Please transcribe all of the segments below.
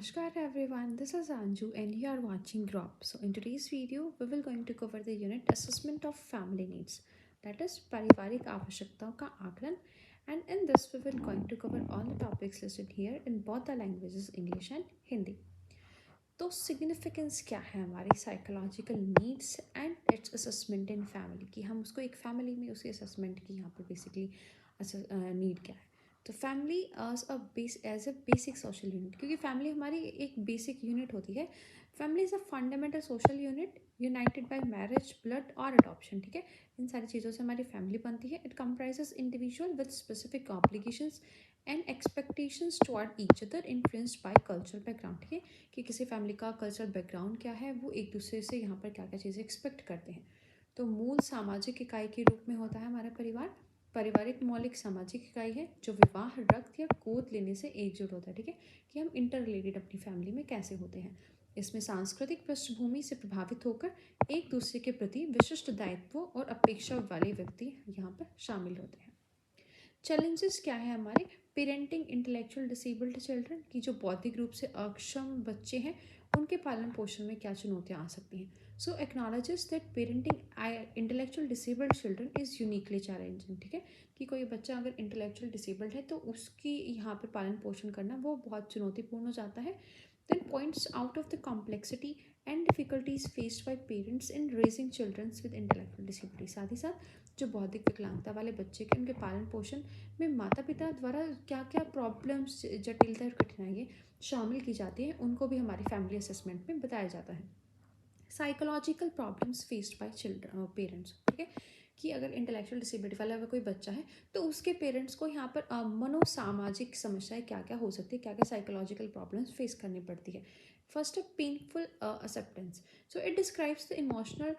Namaskar everyone, this is Anju and you are watching Grop. So in today's video, we will going to cover the unit assessment of family needs, that is पारिवारिक आवश्यकताओं का आकलन, and in this we will going to cover all the topics listed here in both the languages English and Hindi. तो significance क्या है हमारी psychological needs and it's assessment in family की, हम उसको एक फैमिली में उसके असेसमेंट की यहाँ पर बेसिकली नीड क्या है. तो family as a basic social unit, क्योंकि फैमिली हमारी एक बेसिक यूनिट होती है. Family is a fundamental social unit united by marriage, blood और अडॉप्शन. ठीक है, इन सारी चीज़ों से हमारी फैमिली बनती है. It comprises individual with specific obligations and expectations toward each other influenced by cultural background. ठीक है, कि किसी फैमिली का कल्चरल बैकग्राउंड क्या है, वो एक दूसरे से यहाँ पर क्या क्या चीज़ें एक्सपेक्ट करते हैं. तो मूल सामाजिक इकाई के रूप में होता है हमारा परिवार. पारिवारिक मौलिक सामाजिक इकाई है जो विवाह, रक्त या गोद लेने से एकजुट होता है. ठीक है, कि हम इंटर रिलेटेड अपनी फैमिली में कैसे होते हैं. इसमें सांस्कृतिक पृष्ठभूमि से प्रभावित होकर एक दूसरे के प्रति विशिष्ट दायित्वों और अपेक्षा वाले व्यक्ति यहाँ पर शामिल होते हैं. चैलेंजेस क्या है हमारे. पेरेंटिंग इंटेलेक्चुअल डिसेबल्ड चिल्ड्रन, की जो बौद्धिक रूप से अक्षम बच्चे हैं उनके पालन पोषण में क्या चुनौतियाँ आ सकती हैं. So acknowledges that parenting intellectual disabled children is uniquely challenging. ठीक है, कि कोई बच्चा अगर इंटेलेक्चुअल डिसेबल्ड है तो उसकी यहाँ पर पालन पोषण करना वो बहुत चुनौतीपूर्ण हो जाता है. Then points out of the complexity and difficulties faced by parents in raising childrens with intellectual disability. साथ ही साथ जो बौद्धिक विकलांगता वाले बच्चे के उनके पालन पोषण में माता पिता द्वारा क्या क्या प्रॉब्लम्स, जटिलता और कठिनाइयाँ शामिल की जाती हैं, उनको भी हमारी फैमिली असेसमेंट में बताया जाता है. Psychological problems faced by children parents. ठीक है, कि अगर इंटेलेक्चुअल डिसेबिलिटी वाला अगर कोई बच्चा है तो उसके पेरेंट्स को यहाँ पर मनोसामाजिक समस्याएं क्या क्या हो सकती है, क्या क्या साइकोलॉजिकल प्रॉब्लम्स फेस करनी पड़ती है. फर्स्ट है painful acceptance. So it describes the emotional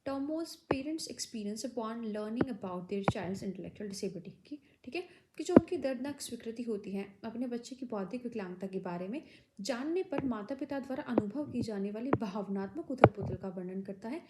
turmoil parents experience upon learning about their child's intellectual disability की. ठीक है, कि जो उनकी दर्दनाक स्वीकृति होती है अपने बच्चे की बौद्धिक विकलांगता के बारे में जानने पर माता पिता द्वारा अनुभव की जाने वाली भावनात्मक उथल पुथल का वर्णन करता है.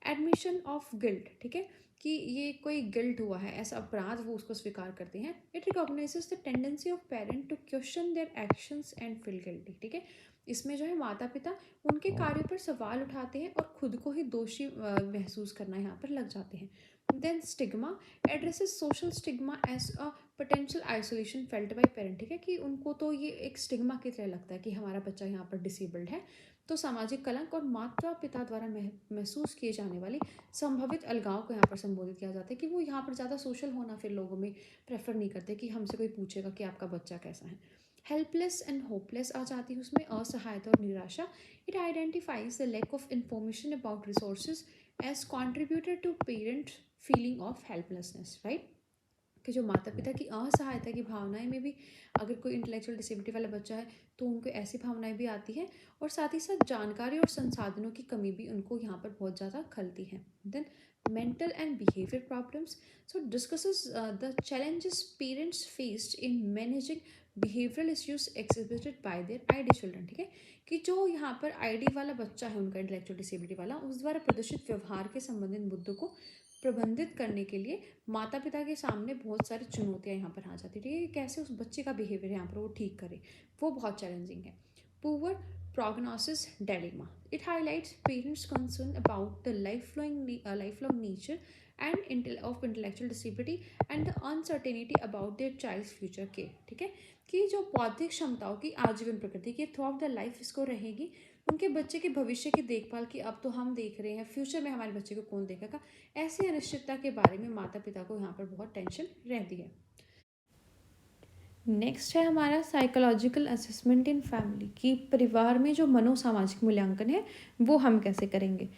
Admission of guilt. ठीक है, कि ये कोई गिल्ट हुआ है, ऐसा अपराध वो उसको स्वीकार करते हैं. It recognises the tendency of parent to question their actions and feel guilty. ठीक है, इसमें जो है माता पिता उनके कार्यों पर सवाल उठाते हैं और खुद को ही दोषी महसूस करना यहाँ पर लग जाते हैं. Then stigma addresses social stigma as a potential isolation felt by parent. ठीक है, कि उनको तो ये एक स्टिग्मा की तरह लगता है कि हमारा बच्चा यहाँ पर डिसेबल्ड है, तो सामाजिक कलंक और माता पिता द्वारा महसूस किए जाने वाली संभावित अलगाव को यहाँ पर संबोधित किया जाता है. कि वो यहाँ पर ज़्यादा सोशल होना फिर लोगों में प्रेफर नहीं करते कि हमसे कोई पूछेगा कि आपका बच्चा कैसा है. हेल्पलेस एंड होपलेस आ जाती है उसमें, असहायता और निराशा. It identifies the lack of information about resources as contributor to parent feeling of helplessness. Right, कि जो माता पिता की असहायता की भावनाएं में भी अगर कोई इंटेलेक्चुअल डिसेबिलिटी वाला बच्चा है तो उनको ऐसी भावनाएं भी आती है, और साथ ही साथ जानकारी और संसाधनों की कमी भी उनको यहाँ पर बहुत ज़्यादा खलती है. Then mental and behavior problems. So discusses the challenges parents faced in managing behavioral issues exhibited by their ID children. ठीक है, कि जो यहाँ पर ID वाला बच्चा है उनका इंटेलेक्चुअल डिसेबिलिटी वाला, उस द्वारा प्रदर्शित व्यवहार के संबंधित मुद्दों को प्रबंधित करने के लिए माता पिता के सामने बहुत सारी चुनौतियाँ यहाँ पर आ जाती है. ठीक है, कैसे उस बच्चे का बिहेवियर यहाँ पर वो ठीक करे, वो बहुत चैलेंजिंग है. Poor prognosis dilemma. It highlights parents' concern about the lifelong nature and of intellectual disability and the uncertainty about their child's future care. ठीक है, कि जो बौद्धिक क्षमताओं की आजीवन प्रकृति की थ्रू आउट द लाइफ इसको रहेगी, उनके बच्चे के भविष्य की देखभाल की अब तो हम देख रहे हैं, फ्यूचर में हमारे बच्चे को कौन देखेगा, ऐसी अनिश्चितता के बारे में माता पिता को यहाँ पर बहुत टेंशन रहती है. नेक्स्ट है हमारा साइकोलॉजिकल असेसमेंट इन फैमिली, कि परिवार में जो मनोसामाजिक मूल्यांकन है वो हम कैसे करेंगे.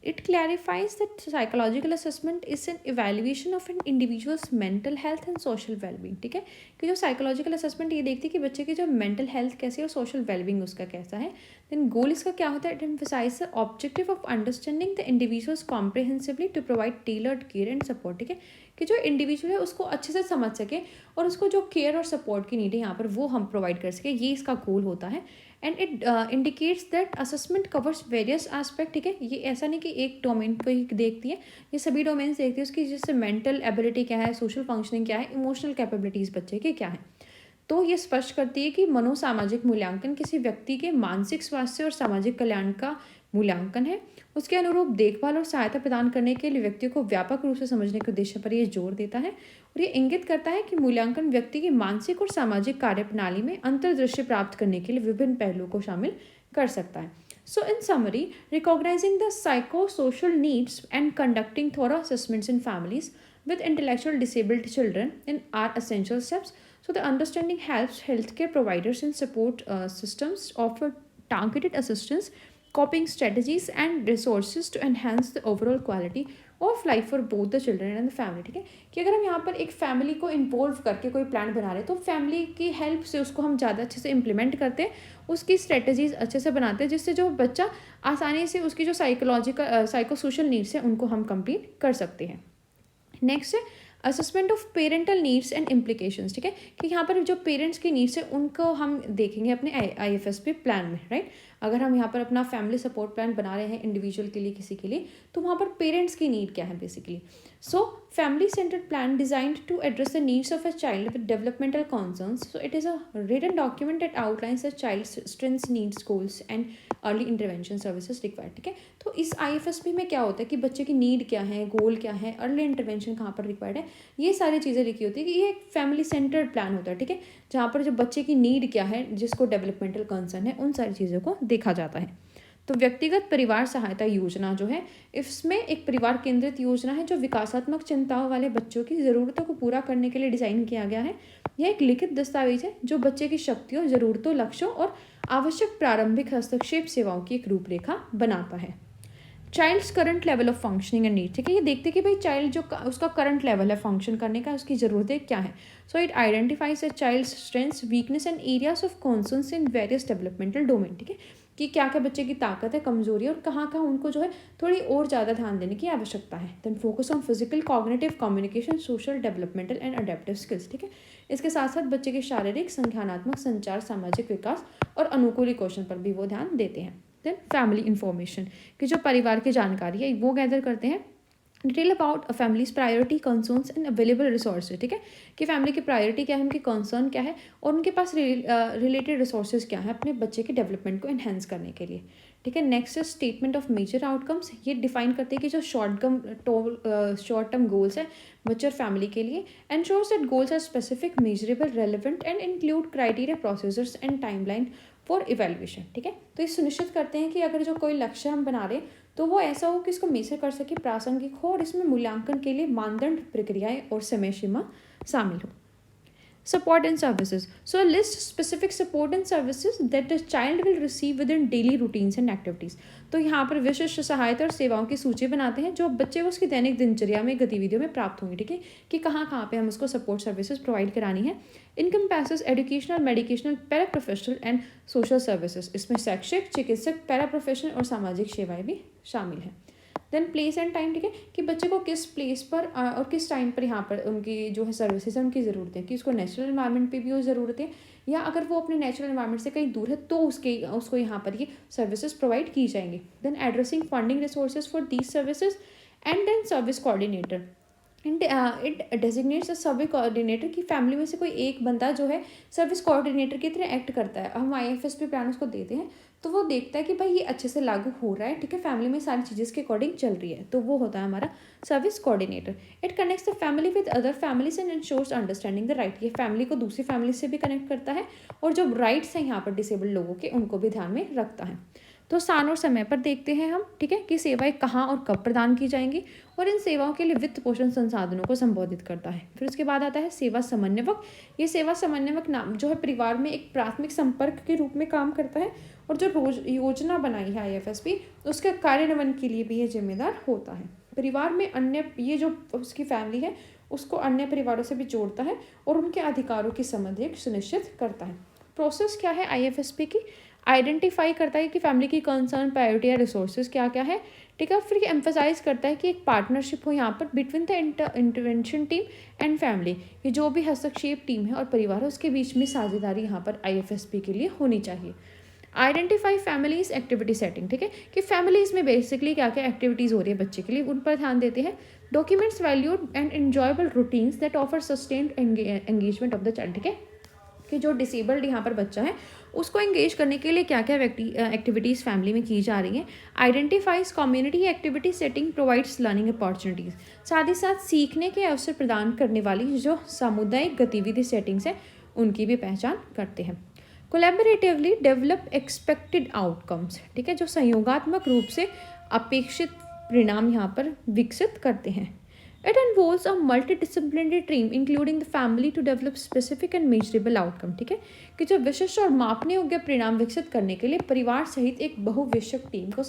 It clarifies that psychological assessment is an evaluation of an individual's mental health and social wellbeing. ठीक है, कि जो साइकोलॉजिकल असेसमेंट ये देखती है कि बच्चे की जो मेंटल हेल्थ कैसी है और सोशल वेलबींग उसका कैसा है. देन गोल इसका क्या होता है. It emphasise the objective of understanding the individuals comprehensively to provide tailored care and support. ठीक है, कि जो इंडिविजुअल है उसको अच्छे से समझ सके और उसको जो केयर और सपोर्ट की नीड है यहाँ पर वो हम प्रोवाइड कर सके, ये इसका गोल होता है. And it indicates that assessment covers various aspect. ठीक है, ये ऐसा नहीं कि एक डोमेन पर ही देखती है, ये सभी डोमेन्स देखती है उसकी, जैसे मेंटल एबिलिटी क्या है, सोशल फंक्शनिंग क्या है, इमोशनल कैपेबिलिटीज़ बच्चे के क्या है. तो ये स्पष्ट करती है कि मनोसामाजिक मूल्यांकन किसी व्यक्ति के मानसिक स्वास्थ्य और सामाजिक कल्याण का मूल्यांकन है। उसके अनुरूप देखभाल और सहायता प्रदान करने के लिए व्यक्ति को व्यापक रूप से समझने के उद्देश्य पर यह जोर देता है और ये इंगित करता है कि मूल्यांकन व्यक्ति की मानसिक और सामाजिक कार्यप्रणाली में अंतर्दृष्टि प्राप्त करने के लिए विभिन्न पहलुओं को शामिल कर सकता है। So, in summary, recognizing the psychosocial needs and conducting thorough assessments in families with intellectual disabled children are essential steps. So, the understanding helps healthcare providers and support systems offer targeted assistance, coping strategies, and resources to enhance the overall quality of life for both the children and the family. ठीक है, कि अगर हम यहाँ पर एक family को involve करके कोई प्लान बना रहे हैं तो फैमिली की हेल्प से उसको हम ज़्यादा अच्छे से इम्प्लीमेंट करते हैं, उसकी स्ट्रेटजीज अच्छे से बनाते हैं, जिससे जो बच्चा आसानी से उसकी जो साइको सोशल नीड्स हैं उनको हम कंप्लीट कर सकते हैं। नेक्स्ट है assessment of parental needs and implications. ठीक है, कि यहाँ पर जो पेरेंट्स की नीड्स है उनको हम देखेंगे अपने IFSP प्लान में, राइट। अगर हम यहाँ पर अपना फैमिली सपोर्ट प्लान बना रहे हैं इंडिविजुअल के लिए, किसी के लिए, तो वहाँ पर पेरेंट्स की नीड क्या है basically. So family centred plan designed to address the needs of a child with developmental concerns. So it is a written document that outlines the child's strengths, needs, goals and early intervention services required. ठीक है, तो इस IFSP में क्या होता है कि बच्चे की नीड क्या है, गोल क्या है, अर्ली इंटरवेंशन कहाँ पर रिक्वायर्ड है, ये सारी चीज़ें लिखी होती है कि ये एक फैमिली सेंटर्ड प्लान होता है। ठीक है, जहाँ पर जो बच्चे की नीड क्या है, जिसको डेवलपमेंटल कंसर्न है, उन सारी चीज़ों को देखा जाता है। तो व्यक्तिगत परिवार सहायता योजना जो है, इसमें एक परिवार केंद्रित योजना है जो विकासात्मक चिंताओं वाले बच्चों की ज़रूरतों को पूरा करने के लिए डिज़ाइन किया गया है। यह एक लिखित दस्तावेज है जो बच्चे की शक्तियों, ज़रूरतों, लक्ष्यों और आवश्यक प्रारंभिक हस्तक्षेप सेवाओं की एक रूपरेखा बनाता है। Child's current level of functioning and need. ठीक है, ये देखते कि भाई चाइल्ड जो उसका करंट लेवल है फंक्शन करने का, उसकी ज़रूरतें क्या है। So it identifies a child's strengths, weakness and areas of concerns in various developmental domain. ठीक है, कि क्या क्या बच्चे की ताकत है, कमजोरी है और कहाँ कहाँ उनको जो है थोड़ी और ज़्यादा ध्यान देने की आवश्यकता है। Then focus on physical, cognitive, communication, social, developmental and adaptive skills. ठीक है, इसके साथ साथ बच्चे के शारीरिक, संज्ञानात्मक, संचार, सामाजिक विकास और अनुकूली कौशल पर भी वो ध्यान देते हैं। देन फैमिली इन्फॉर्मेशन, कि जो परिवार की जानकारी है वो गैदर करते हैं। Detail about a families priority, concerns and available resources. ठीक है, कि फैमिली की प्रायोरिटी क्या है, उनकी कंसर्न क्या है और उनके पास रिलेटेड रिसोर्सेज क्या है अपने बच्चे के डेवलपमेंट को एनहेंस करने के लिए। ठीक है, नेक्स्ट है स्टेटमेंट ऑफ मेजर आउटकम्स। ये डिफाइन करते हैं कि जो शॉर्ट टर्म गोल्स है बच्चे और फैमिली के लिए, ensures that goals are specific, measurable, relevant and include criteria, procedures and timeline for evaluation. ठीक है, तो ये सुनिश्चित करते हैं कि अगर जो कोई लक्ष्य हम बना रहे हैं तो वो ऐसा हो कि इसको मेजर कर सके, प्रासंगिक हो और इसमें मूल्यांकन के लिए मानदंड, प्रक्रियाएं और समय सीमा शामिल हो। Support and services. So list specific support and services that the child will receive within daily routines and activities. तो यहाँ पर विशिष्ट सहायता और सेवाओं की सूची बनाते हैं जो बच्चे को उसकी दैनिक दिनचर्या में, गतिविधियों में प्राप्त होंगी। ठीक है, कि कहाँ कहाँ पे हम उसको सपोर्ट सर्विसेज प्रोवाइड करानी है। Encompasses educational, medicational, paraprofessional and social services. इसमें शैक्षिक, चिकित्सक, पैरा प्रोफेशनल और सामाजिक सेवाएं भी शामिल हैं। Then place and time. ठीक है, कि बच्चे को किस प्लेस पर और किस टाइम पर यहाँ पर उनकी जो है सर्विसेज है उनकी ज़रूरत है, कि उसको नेचुरल इन्वायरमेंट पे भी वो ज़रूरत है या अगर वो अपने नेचुरल इन्वायरमेंट से कहीं दूर है तो उसको यहाँ पर ये सर्विसेज प्रोवाइड की जाएंगी। Then addressing funding resources for these services and then service coordinator. It designates a service coordinator, की फैमिली में से कोई एक बंदा जो है सर्विस कोऑर्डिनेटर की तरह एक्ट करता है। हम IFSP प्लान उसको देते हैं तो वो देखता है कि भाई ये अच्छे से लागू हो रहा है। ठीक है, फैमिली में सारी चीज़ें के अकॉर्डिंग चल रही है, तो वो होता है हमारा service coordinator. It connects the family with other families and ensures understanding the right. ये फैमिली को दूसरी फैमिली से भी कनेक्ट करता है और जो राइट्स हैं यहाँ पर डिसेबल्ड लोगों के उनको भी ध्यान में रखता है। तो स्थान और समय पर देखते हैं हम। ठीक है, कि सेवाएं कहाँ और कब प्रदान की जाएंगी और इन सेवाओं के लिए वित्त पोषण संसाधनों को संबोधित करता है। फिर उसके बाद आता है सेवा समन्वयक। ये सेवा समन्वयक नाम जो है परिवार में एक प्राथमिक संपर्क के रूप में काम करता है और जो योजना बनाई है IFSP उसके कार्यान्वयन के लिए भी ये जिम्मेदार होता है। परिवार में अन्य, ये जो उसकी फैमिली है उसको अन्य परिवारों से भी जोड़ता है और उनके अधिकारों की समझ सुनिश्चित करता है। प्रोसेस क्या है IFSP की, आइडेंटिफाई करता है कि फैमिली की कंसर्न, प्रायोरिटी या रिसोर्सेज क्या क्या है। ठीक है, फिर एम्फेसाइज करता है कि एक पार्टनरशिप हो यहाँ पर between the intervention team and family. ये जो भी हस्तक्षेप टीम है और परिवार है उसके बीच में साझेदारी यहाँ पर IFSP के लिए होनी चाहिए। Identify families activity setting. ठीक है, कि फैमिलीज में बेसिकली क्या क्या एक्टिविटीज़ हो रही है बच्चे के लिए, उन पर ध्यान देते हैं। Documents valued and enjoyable routines that offer sustained engagement of the child. ठीक है, कि जो डिसेबल्ड यहाँ पर बच्चा है उसको एंगेज करने के लिए क्या क्या एक्टिविटीज़ फैमिली में की जा रही हैं। Identifies community activity setting provides learning opportunities, साथ ही साथ सीखने के अवसर प्रदान करने वाली जो सामुदायिक गतिविधि सेटिंग्स हैं उनकी भी पहचान करते हैं। कोलैबोरेटिवली डेवलप एक्सपेक्टेड आउटकम्स, ठीक है, जो सहयोगात्मक रूप से अपेक्षित परिणाम यहाँ पर विकसित करते हैं। It involves a multidisciplinary team including the family to develop specific and measurable outcome, ठीक है, कि जो विशिष्ट और मापने योग्य परिणाम विकसित करने के लिए परिवार सहित एक बहुविषयक टीम को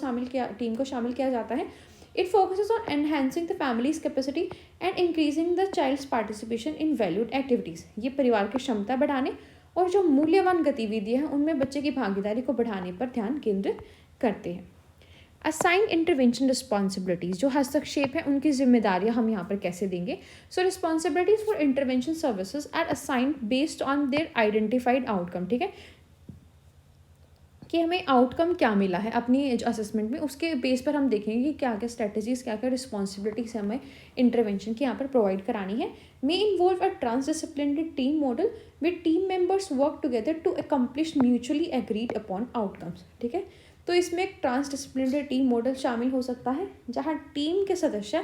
शामिल किया जाता है। It focuses on enhancing the family's capacity and increasing the child's participation in valued activities. ये परिवार की क्षमता बढ़ाने और जो मूल्यवान गतिविधियाँ हैं उनमें बच्चे की भागीदारी को बढ़ाने पर ध्यान केंद्रित करते हैं। असाइन इंटरवेंशन रिस्पॉन्सिबिलिटीज़, जो हस्तक्षेप है उनकी जिम्मेदारियां हम यहाँ पर कैसे देंगे। So responsibilities for intervention services are assigned based on their identified outcome, ठीक है, कि हमें आउटकम क्या मिला है अपनी असेसमेंट में, उसके बेस पर हम देखेंगे कि क्या क्या स्ट्रेटजीज क्या क्या रिस्पॉन्सिबिलिटीज हमें इंटरवेंशन की यहाँ पर प्रोवाइड करानी है। May involve a transdisciplinary team model with team members work together to accomplish mutually agreed upon outcomes, ठीक है। तो इसमें एक ट्रांसडिसिप्लिनरी टीम मॉडल शामिल हो सकता है जहाँ टीम के सदस्य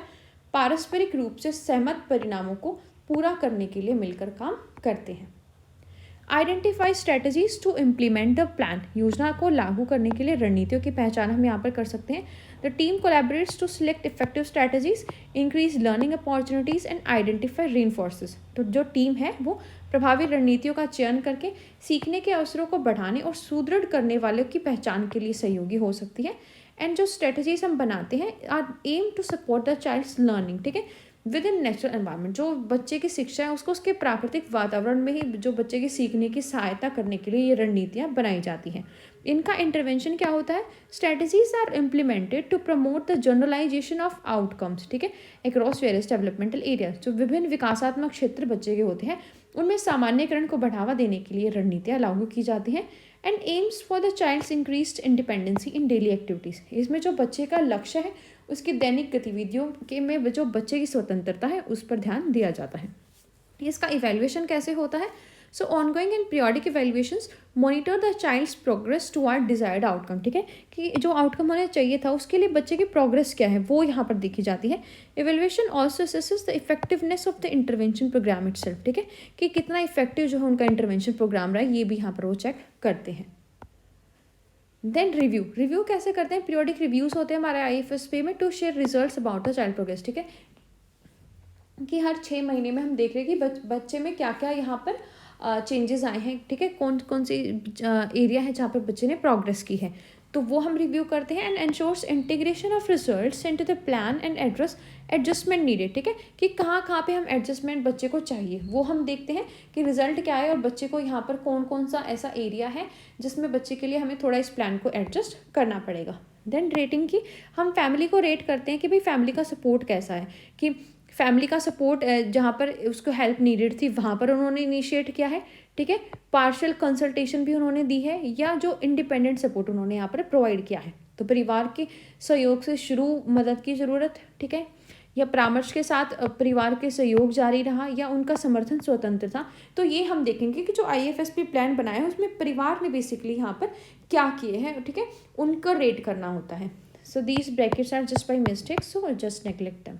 पारस्परिक रूप से सहमत परिणामों को पूरा करने के लिए मिलकर काम करते हैं। Identify strategies to implement the plan, योजना को लागू करने के लिए रणनीतियों की पहचान हम यहाँ पर कर सकते हैं। The team collaborates to select effective strategies, increase learning opportunities and identify reinforces. तो जो टीम है वो प्रभावी रणनीतियों का चयन करके सीखने के अवसरों को बढ़ाने और सुदृढ़ करने वालों की पहचान के लिए सहयोगी हो सकती है। एंड जो स्ट्रेटजीज हम बनाते हैं are aim to support the child's learning, ठीक है, विद इन नेचुरल एनवायरनमेंट। जो बच्चे की शिक्षा है उसको उसके प्राकृतिक वातावरण में ही जो बच्चे की सीखने की सहायता करने के लिए ये रणनीतियाँ बनाई जाती हैं। इनका इंटरवेंशन क्या होता है, strategies are implemented to promote the generalisation of outcomes, ठीक है, अक्रॉस वेरियस डेवलपमेंटल एरियाज। जो विभिन्न विकासात्मक क्षेत्र बच्चे के होते हैं उनमें सामान्यकरण को बढ़ावा देने के लिए रणनीतियाँ लागू की जाती हैं। And aims for the child's increased independency in daily activities, इसमें जो बच्चे का लक्ष्य है उसकी दैनिक गतिविधियों के में जो बच्चे की स्वतंत्रता है उस पर ध्यान दिया जाता है। इसका इवैल्यूएशन कैसे होता है। So ongoing and periodic evaluations monitor the child's progress toward desired outcome, ठीक है, कि जो आउटकम होना चाहिए था उसके लिए बच्चे की प्रोग्रेस क्या है वो यहाँ पर देखी जाती है। Evaluation also assesses the effectiveness of the intervention programme itself, ठीक है, कि कितना इफेक्टिव जो है उनका इंटरवेंशन प्रोग्राम रहा है ये भी यहाँ पर वो चेक करते हैं। देन रिव्यू कैसे करते हैं, पीरियोडिक रिव्यूज होते हैं हमारे IFSP में to share results about the child progress, ठीक है, कि हर 6 महीने में हम देख रहे हैं कि बच्चे में क्या क्या यहाँ पर चेंजेस आए हैं, ठीक है, कौन कौन सी एरिया है जहाँ पर बच्चे ने प्रोग्रेस की है, तो वो हम रिव्यू करते हैं। And ensures integration of results into the plan and address adjustment needed, ठीक है, कि कहाँ पे हम एडजस्टमेंट बच्चे को चाहिए वो हम देखते हैं कि रिजल्ट क्या है और बच्चे को यहाँ पर कौन कौन सा ऐसा एरिया है जिसमें बच्चे के लिए हमें थोड़ा इस प्लान को एडजस्ट करना पड़ेगा। देन रेटिंग की हम फैमिली को रेट करते हैं कि भाई फैमिली का सपोर्ट कैसा है, कि फैमिली का सपोर्ट जहाँ पर उसको हेल्प नीडेड थी वहाँ पर उन्होंने इनिशिएट किया है, ठीक है, पार्शियल कंसल्टेशन भी उन्होंने दी है या जो इंडिपेंडेंट सपोर्ट उन्होंने यहाँ पर प्रोवाइड किया है। तो परिवार के सहयोग से शुरू मदद की ज़रूरत, ठीक है, या परामर्श के साथ परिवार के सहयोग जारी रहा या उनका समर्थन स्वतंत्र था। तो ये हम देखेंगे कि जो IFSP प्लान बनाया है उसमें परिवार ने बेसिकली यहाँ पर क्या किए हैं, ठीक है, उनका रेट करना होता है। So these brackets are just by mistake, so just neglect them.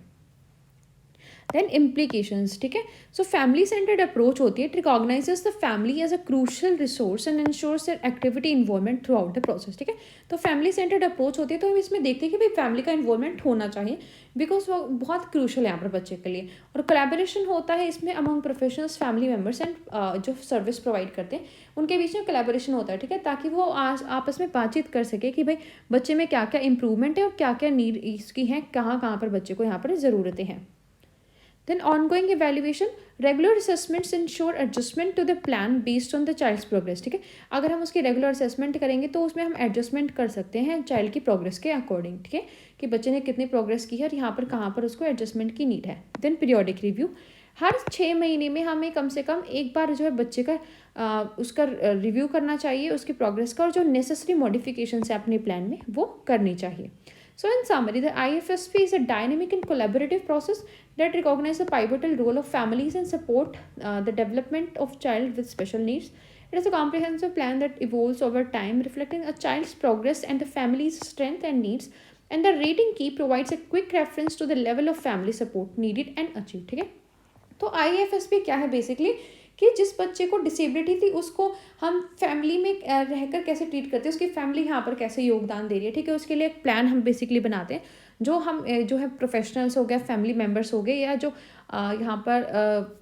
Then implications, ठीक है, सो फैमिली सेंटर्ड अप्रोच होती है, it recognises the family as a crucial resource and ensures their activity involvement throughout the process, ठीक है। तो family centred approach होती है तो हम इसमें देखते हैं कि भाई फैमिली का इन्वॉल्वमेंट होना चाहिए बिकॉज वो बहुत क्रूशल है यहाँ पर बच्चे के लिए। और कोलैबोरेशन होता है इसमें among professionals, family members and जो सर्विस प्रोवाइड करते हैं उनके बीच में कोलैबोरेशन होता है, ठीक है, ताकि वो आपस में बातचीत कर सके कि भाई बच्चे में क्या क्या इंप्रूवमेंट है और क्या क्या नीड इसकी है, कहाँ कहाँ पर बच्चे को यहाँ पर ज़रूरतें हैं। Then ongoing evaluation, regular assessments ensure adjustment to the plan based on the child's progress, ठीक है, अगर हम उसकी रेगुलर असेसमेंट करेंगे तो उसमें हम एडजस्टमेंट कर सकते हैं चाइल्ड की प्रोग्रेस के अकॉर्डिंग, ठीक है, कि बच्चे ने कितनी प्रोग्रेस की है और यहाँ पर कहाँ पर उसको एडजस्टमेंट की नीड है। देन पीरियोडिक रिव्यू, हर 6 महीने में हमें कम से कम एक बार जो है बच्चे का उसका रिव्यू करना चाहिए उसकी प्रोग्रेस का, और जो नेसेसरी मॉडिफिकेशन है अपने प्लान में वो करनी चाहिए। So in summary, the IFSP is a dynamic and collaborative process that recognizes the pivotal role of families and support the development of child with special needs. It is a comprehensive plan that evolves over time, reflecting a child's progress and the family's strength and needs. And the rating key provides a quick reference to the level of family support needed and achieved. ठीक है, तो IFSP क्या है basically, कि जिस बच्चे को disability थी उसको हम फैमिली में रहकर कैसे ट्रीट करते हैं, उसकी फैमिली यहाँ पर कैसे योगदान दे रही है, ठीक है, उसके लिए एक प्लान हम बेसिकली बनाते हैं, जो हम जो है प्रोफेशनल्स हो गए, फैमिली मेम्बर्स हो गए, या जो यहाँ पर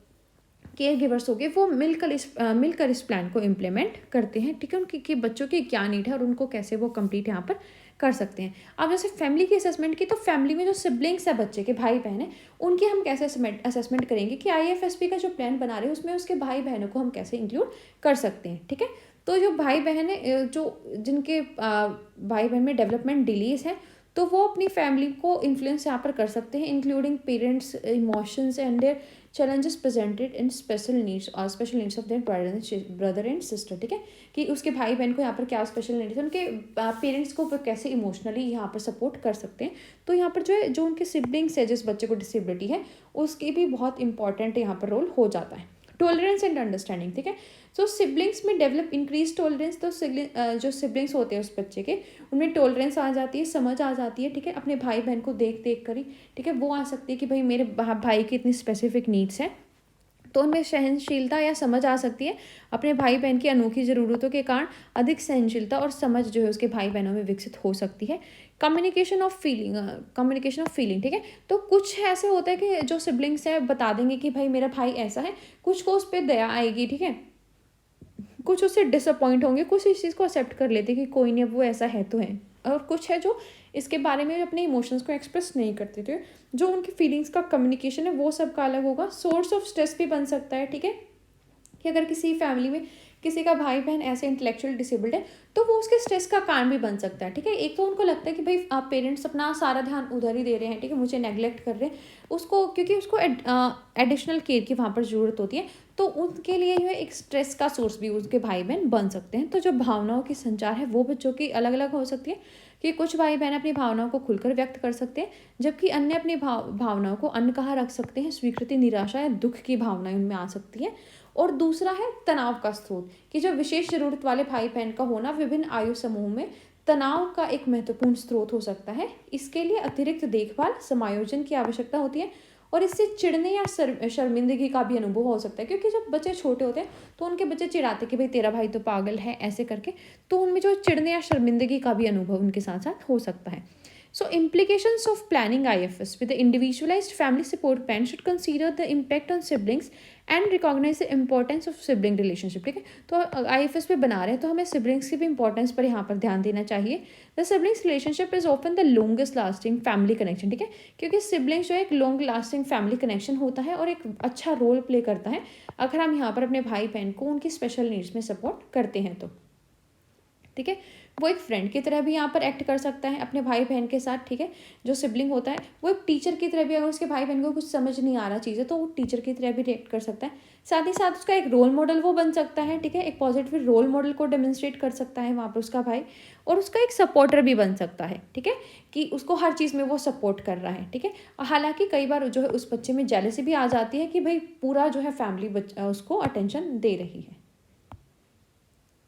केयर गिवर्स हो गए, वो मिलकर इस प्लान को इम्प्लीमेंट करते हैं, ठीक है, उनकी बच्चों की क्या नीड है और उनको कैसे वो कंप्लीट यहाँ पर कर सकते हैं। अब जैसे फैमिली की असेसमेंट की, तो फैमिली में जो सिबलिंग्स है बच्चे के, भाई बहन है, उनकी हम कैसे असेसमेंट करेंगे कि IFSP का जो प्लान बना रहे हैं उसमें उसके भाई बहनों को हम कैसे इंक्लूड कर सकते हैं, ठीक है। तो जो भाई बहन है, जो जिनके भाई बहन में डेवलपमेंट डिलीज है, तो वो अपनी फैमिली को इन्फ्लुएंस यहाँ पर कर सकते हैं, including parents emotions and their challenges presented in special needs of their brother and sister, ठीक है, कि उसके भाई बहन को यहाँ पर क्या स्पेशल नीड्स है, उनके पेरेंट्स को कैसे इमोशनली यहाँ पर सपोर्ट कर सकते हैं। तो यहाँ पर जो है, जो उनके सिबलिंग्स है, जिस बच्चे को डिसेबिलिटी है, उसकी भी बहुत इंपॉर्टेंट यहाँ पर रोल हो जाता है। टॉलरेंस एंड अंडरस्टैंडिंग, ठीक है, सो सिबलिंग्स में डेवलप इंक्रीज टॉलरेंस, तो जो सिबलिंग्स होते हैं उस बच्चे के, उनमें टॉलरेंस आ जाती है, समझ आ जाती है, ठीक है, अपने भाई बहन को देख देख कर ही, ठीक है, वो आ सकती है कि भाई मेरे भाई की इतनी स्पेसिफिक नीड्स हैं, तो उनमें सहनशीलता या समझ आ सकती है। अपने भाई बहन की अनोखी ज़रूरतों के कारण अधिक सहनशीलता और समझ जो है उसके भाई बहनों में विकसित हो सकती है। कम्युनिकेशन ऑफ फीलिंग, ठीक है, तो कुछ ऐसे होता है कि जो सिबलिंग्स है बता देंगे कि भाई मेरा भाई ऐसा है, कुछ को उस पर दया आएगी, ठीक है, कुछ उससे डिसअपॉइंट होंगे, कुछ इस चीज़ को एक्सेप्ट कर लेते कि कोई नहीं, अब वो ऐसा है तो है, और कुछ है जो इसके बारे में अपने इमोशंस को एक्सप्रेस नहीं करते थे। जो उनकी फीलिंग्स का कम्युनिकेशन है वो सबका अलग होगा। सोर्स ऑफ स्ट्रेस भी बन सकता है, ठीक है, कि अगर किसी फैमिली में किसी का भाई बहन ऐसे इंटेलेक्चुअल डिसेबल्ड है, तो वो उसके स्ट्रेस का कारण भी बन सकता है, ठीक है। एक तो उनको लगता है कि भाई आप पेरेंट्स अपना सारा ध्यान उधर ही दे रहे हैं, ठीक है, मुझे नेग्लेक्ट कर रहे हैं, उसको क्योंकि उसको एडिशनल केयर की वहाँ पर ज़रूरत होती है, तो उनके लिए जो है एक स्ट्रेस का सोर्स भी उसके भाई बहन बन सकते हैं। तो जो भावनाओं की संचार है वो बच्चों की अलग अलग हो सकती है, कि कुछ भाई बहन अपनी भावनाओं को खुलकर व्यक्त कर सकते हैं, जबकि अन्य अपनी भावनाओं को अनकहा रख सकते हैं। स्वीकृति, निराशा या दुख की भावनाएं उनमें आ सकती है। और दूसरा है तनाव का स्रोत, कि जो विशेष जरूरत वाले भाई बहन का होना विभिन्न आयु समूह में तनाव का एक महत्वपूर्ण स्रोत हो सकता है। इसके लिए अतिरिक्त देखभाल, समायोजन की आवश्यकता होती है, और इससे चिढ़ने या शर्मिंदगी का भी अनुभव हो सकता है, क्योंकि जब बच्चे छोटे होते हैं तो उनके बच्चे चिढ़ाते कि भाई तेरा भाई तो पागल है ऐसे करके, तो उनमें जो चिढ़ने या शर्मिंदगी का भी अनुभव उनके साथ साथ हो सकता है। So implications of planning IFSP, the individualized family support plan should consider the impact on siblings and recognize the importance of sibling relationship, ठीक है। तो IFSP बना रहे हैं तो हमें siblings की भी importance पर यहाँ पर ध्यान देना चाहिए। The siblings relationship is often the longest lasting family connection, ठीक है, क्योंकि siblings जो है एक long lasting family connection होता है और एक अच्छा रोल प्ले करता है अगर हम यहाँ पर अपने भाई बहन को उनकी स्पेशल नीड्स में सपोर्ट करते हैं तो, ठीक है। वो एक फ्रेंड की तरह भी यहाँ पर एक्ट कर सकता है अपने भाई बहन के साथ, ठीक है। जो सिबलिंग होता है वो एक टीचर की तरह भी, अगर उसके भाई बहन को कुछ समझ नहीं आ रहा चीज़ें तो वो टीचर की तरह भी रिएक्ट कर सकता है। साथ ही साथ उसका एक रोल मॉडल वो बन सकता है, ठीक है, एक पॉजिटिव रोल मॉडल को डेमोन्स्ट्रेट कर सकता है वहाँ पर उसका भाई, और उसका एक सपोर्टर भी बन सकता है, ठीक है, कि उसको हर चीज़ में वो सपोर्ट कर रहा है, ठीक है। हालांकि कई बार जो है उस बच्चे में जेलसी भी आ जाती है कि भाई पूरा जो है फैमिली उसको अटेंशन दे रही है।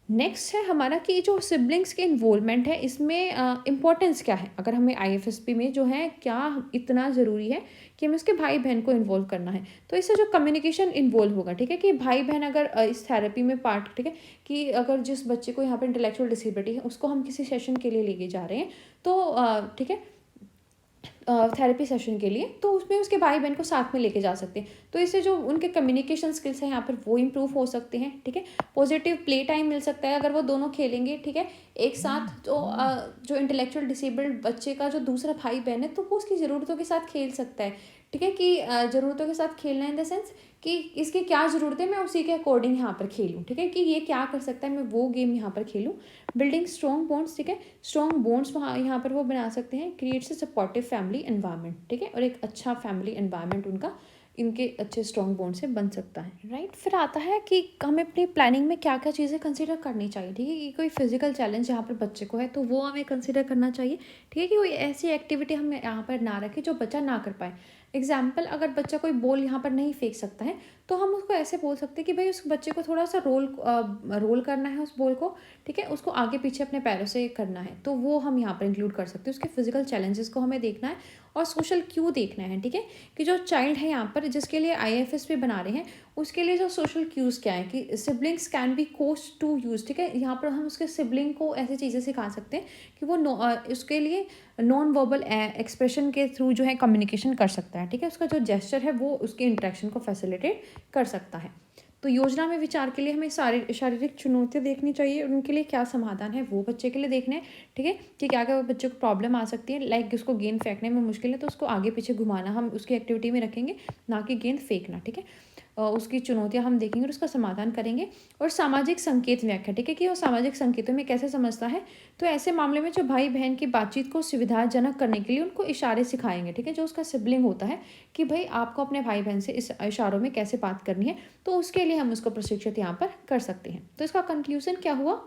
नेक्स्ट है हमारा कि जो सिबलिंग्स के इन्वॉल्वमेंट है इसमें इम्पोर्टेंस क्या है, अगर हमें IFSP में जो है क्या इतना ज़रूरी है कि हमें उसके भाई बहन को इन्वॉल्व करना है। तो इससे जो कम्युनिकेशन इन्वॉल्व होगा, ठीक है, कि भाई बहन अगर इस थेरेपी में पार्ट, ठीक है, कि अगर जिस बच्चे को यहाँ पर इंटेलेक्चुअल डिसेबिलिटी है उसको हम किसी सेशन के लिए लेके जा रहे हैं, तो ठीक है, थेरेपी सेशन के लिए, तो उसमें उसके भाई बहन को साथ में लेके जा सकते हैं। तो इससे जो उनके कम्युनिकेशन स्किल्स हैं यहाँ पर वो इम्प्रूव हो सकते हैं, ठीक है। पॉजिटिव प्ले टाइम मिल सकता है अगर वो दोनों खेलेंगे, ठीक है, एक साथ। तो जो इंटेलेक्चुअल डिसेबल्ड बच्चे का जो दूसरा भाई बहन है तो वो उसकी ज़रूरतों के साथ खेल सकता है, ठीक है, कि ज़रूरतों के साथ खेलना इन द सेंस कि इसकी क्या ज़रूरत है मैं उसी के अकॉर्डिंग यहाँ पर खेलूँ, ठीक है, कि ये क्या कर सकता है मैं वो गेम यहाँ पर खेलूँ। बिल्डिंग स्ट्रॉन्ग बॉन्ड्स, ठीक है, स्ट्रॉन्ग बॉन्ड्स वहाँ यहाँ पर वो बना सकते हैं। Creates a supportive family environment, ठीक है, और एक अच्छा फैमिली एनवायरनमेंट उनका इनके अच्छे स्ट्रॉन्ग बॉन्ड से बन सकता है, राइट। फिर आता है कि हमें अपनी प्लानिंग में क्या क्या चीज़ें कंसिडर करनी चाहिए, ठीक है। कि कोई फिजिकल चैलेंज यहाँ पर बच्चे को है तो वो हमें कंसिडर करना चाहिए, ठीक है। कि कोई ऐसी एक्टिविटी हम यहाँ पर ना रखें जो बच्चा ना कर पाए। एग्जाम्पल, अगर बच्चा कोई बॉल यहाँ पर नहीं फेंक सकता है तो हम उसको ऐसे बोल सकते हैं कि भाई उस बच्चे को थोड़ा सा रोल करना है उस बॉल को, ठीक है। उसको आगे पीछे अपने पैरों से करना है, तो वो हम यहाँ पर इंक्लूड कर सकते हैं। उसके फिजिकल चैलेंजेस को हमें देखना है और सोशल क्यू देखना है, ठीक है। कि जो चाइल्ड है यहाँ पर जिसके लिए IFS पे बना रहे हैं, उसके लिए जो सोशल क्यूज़ क्या है कि siblings can be coach to use, ठीक है। यहाँ पर हम उसके सिबलिंग को ऐसी चीज़ें सिखा सकते हैं कि वो उसके लिए नॉन वर्बल एक्सप्रेशन के थ्रू जो है कम्युनिकेशन कर सकता है, ठीक है। उसका जो जेस्चर है वो उसके इंटरेक्शन को फैसिलिटेट कर सकता है। तो योजना में विचार के लिए हमें शारीरिक चुनौतियाँ देखनी चाहिए, उनके लिए क्या समाधान है वो बच्चे के लिए देखना है, ठीक है। कि क्या क्या बच्चे को प्रॉब्लम आ सकती है, लाइक उसको गेंद फेंकने में मुश्किल है तो उसको आगे पीछे घुमाना हम उसकी एक्टिविटी में रखेंगे, ना कि गेंद फेंकना, ठीक है। उसकी चुनौतियाँ हम देखेंगे और उसका समाधान करेंगे। और सामाजिक संकेत व्याख्या, ठीक है। कि वो सामाजिक संकेतों में कैसे समझता है, तो ऐसे मामले में जो भाई बहन की बातचीत को सुविधाजनक करने के लिए उनको इशारे सिखाएंगे, ठीक है। जो उसका सिबलिंग होता है कि भाई आपको अपने भाई बहन से इस इशारों में कैसे बात करनी है, तो उसके लिए हम उसको प्रशिक्षित यहाँ पर कर सकते हैं। तो इसका कंक्लूजन क्या हुआ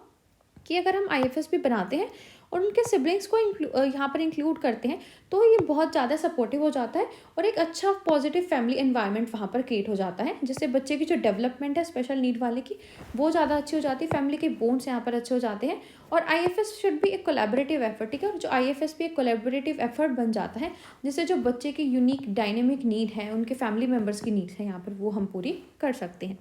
कि अगर हम IFS भी बनाते हैं और उनके सिबलिंग्स को यहाँ पर इंक्लूड करते हैं तो ये बहुत ज़्यादा सपोर्टिव हो जाता है और एक अच्छा पॉजिटिव फैमिली एनवायरनमेंट वहाँ पर क्रिएट हो जाता है, जिससे बच्चे की जो डेवलपमेंट है स्पेशल नीड वाले की वो ज़्यादा अच्छी हो जाती है, फैमिली के बोन्स यहाँ पर अच्छे हो जाते हैं। और IFS शुड भी एक कोलैबोरेटिव एफर्ट, ठीक है। और जो IFS भी एक कोलैबोरेटिव एफर्ट बन जाता है, जिससे जो बच्चे की यूनिक डायनेमिक नीड है, उनके फैमिली मेम्बर्स की नीड्स है यहाँ पर वो हम पूरी कर सकते हैं।